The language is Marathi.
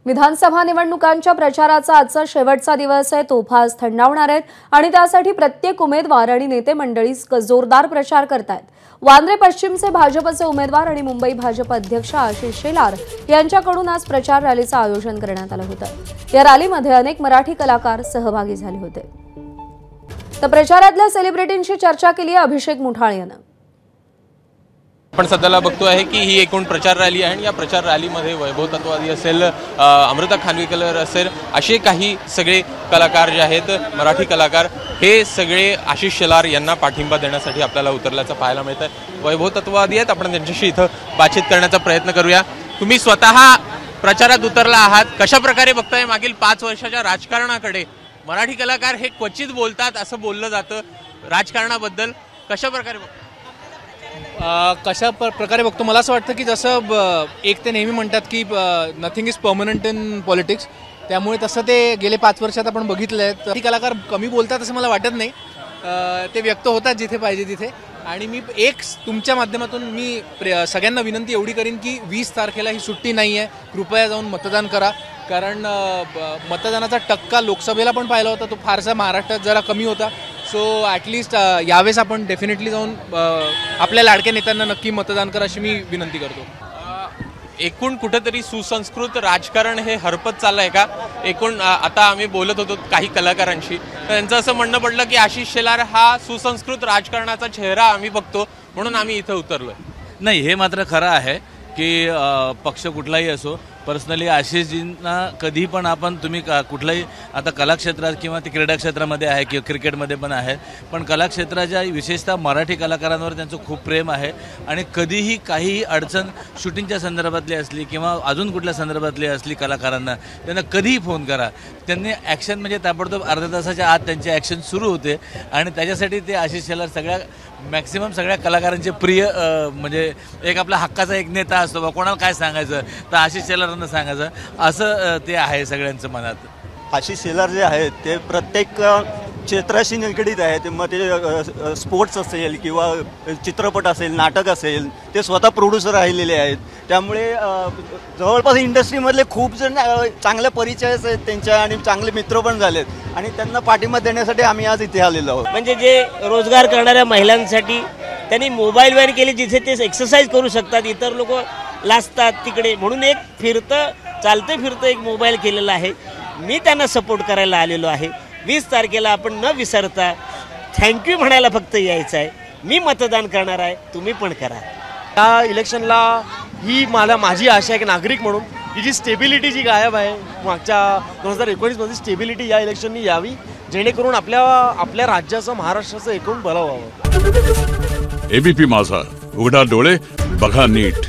विधानसभा निवडणुकांच्या प्रचाराचा आजचा शेवटचा दिवस आहे। तोफा आज थंडावणार आहेत आणि त्यासाठी प्रत्येक उमेदवार आणि नेते मंडळी जोरदार प्रचार करतात। वांद्रे पश्चिमचे भाजपचे उमेदवार आणि मुंबई भाजप अध्यक्ष आशिष शेलार यांच्याकडून आज प्रचार रॅलीचं आयोजन करण्यात आलं होतं। या रॅलीमध्ये अनेक मराठी कलाकार सहभागी झाले होते। तर प्रचारातल्या सेलिब्रिटींशी चर्चा केली अभिषेक मुठाळे यांनी। आपण सध्याला बघतो आहे की ही एकूण प्रचार रॅली आहे आणि या प्रचार रॅलीमध्ये वैभव तत्वादी असेल, अमृता खानविलकर असेल, असे काही सगळे कलाकार जे आहेत मराठी कलाकार हे सगळे आशिष शेलार यांना पाठिंबा देण्यासाठी आपल्याला उतरल्याचं पाहायला मिळतं। वैभव तत्वादी आहेत, आपण त्यांच्याशी इथं बातचीत करण्याचा प्रयत्न करूया। तुम्ही स्वतः प्रचारात उतरला आहात, कशा प्रकारे बघताय मागील 5 वर्षाच्या राजकारणाकडे? मराठी कलाकार हे क्वचित बोलतात असं बोललं जातं, राजकारणाबद्दल कशा प्रकारे बघता? कशा प्रकारे बघतो, मला असं वाटतं की जसं एक ते नेहमी म्हणतात की nothing is permanent in politics, त्यामुळे तसं ते गेले 5 वर्षात आपण बघितलं आहे। ती कलाकार कमी बोलतात असं मला वाटत नाही, ते व्यक्त होतात जिथे पाहिजे तिथे। आणि मी एक तुमच्या माध्यमातून मी सगळ्यांना विनंती एवढी करीन की 20 तारखेला ही सुट्टी नाही आहे, कृपया जाऊन मतदान करा। कारण मतदानाचा टक्का लोकसभेला पण पाहिला होता, तो फारसा महाराष्ट्रात जरा कमी होता। सो ॲटलिस्ट यावेळेस आपण डेफिनेटली जाऊन आपल्या लाडक्या नेत्यांना नक्की मतदान करा अशी मी विनंती करतो। एकूण कुठेतरी सुसंस्कृत राजकारण हे हरपत चाललंय का? एकूण आता आम्ही बोलत होतो काही कलाकारांशी, त्यांचं असं म्हणणं पडलं की आशिष शेलार हा सुसंस्कृत राजकारणाचा चेहरा आम्ही बघतो म्हणून आम्ही इथं उतरलोय। नाही, हे मात्र खरं आहे की पक्ष कुठलाही असो, पर्सनली आशिषजींना कधी पण आपण तुम्ही कुठलाही आता कलाक्षेत्रात किंवा ते क्रीडा क्षेत्रामध्ये आहे किंवा क्रिकेटमध्ये पण आहे, पण कलाक्षेत्राच्या विशेषतः मराठी कलाकारांवर त्यांचं खूप प्रेम आहे। आणि कधीही काहीही अडचण शूटिंगच्या संदर्भातली असली किंवा अजून कुठल्या संदर्भातली असली कलाकारांना, त्यांना कधीही फोन करा, त्यांनी ॲक्शन म्हणजे ताबडतोब अर्ध्या तासाच्या आत त्यांची ॲक्शन सुरू होते। आणि त्याच्यासाठी ते आशिष शेलार सगळ्या मॅक्सिमम सगळ्या कलाकारांचे प्रिय म्हणजे एक आपला हक्काचा एक नेता असतो बा, कोणाला काय सांगायचं तर आशिष शेलारांना सांगायचं, असं ते आहे सगळ्यांचं मनात। आशिष शेलार जे आहेत ते प्रत्येक क्षेत्राशी निगडीत आहेत, मग ते स्पोर्ट्स असेल किंवा चित्रपट असेल, नाटक असेल, ते स्वतः प्रोड्युसर राहिलेले आहेत। त्यामुळे जवळपास इंडस्ट्रीमधले खूप जण चांगल्या परिचयच आहेत त्यांच्या आणि चांगले मित्र पण झालेत आणि त्यांना पाठिंबा देण्यासाठी आम्ही आज इथे आलेलो आहोत। म्हणजे जे रोजगार करणाऱ्या महिलांसाठी त्यांनी मोबाईल वॅन केली जिथे ते एक्सरसाइज करू शकतात, इतर लोक लाजतात तिकडे, म्हणून एक चालतं फिरतं एक मोबाईल केलेला आहे। मी त्यांना सपोर्ट करायला आलेलो आहे। 20 तारखेला आपण न विसरता थँक्यू म्हणायला फक्त यायचं आहे। मी मतदान करणार आहे, तुम्ही पण करा। या इलेक्शनला ही माझी आशा आहे की नागरिक म्हणून ही जी स्टेबिलिटी जी गायब आहे मागच्या 2019मध्ये, स्टेबिलिटी या इलेक्शननी यावी, जेणेकरून आपल्या राज्याचं, महाराष्ट्राचं एकूण भलं व्हावं। एबीपी माझा, उघडा डोळे बघा नीट।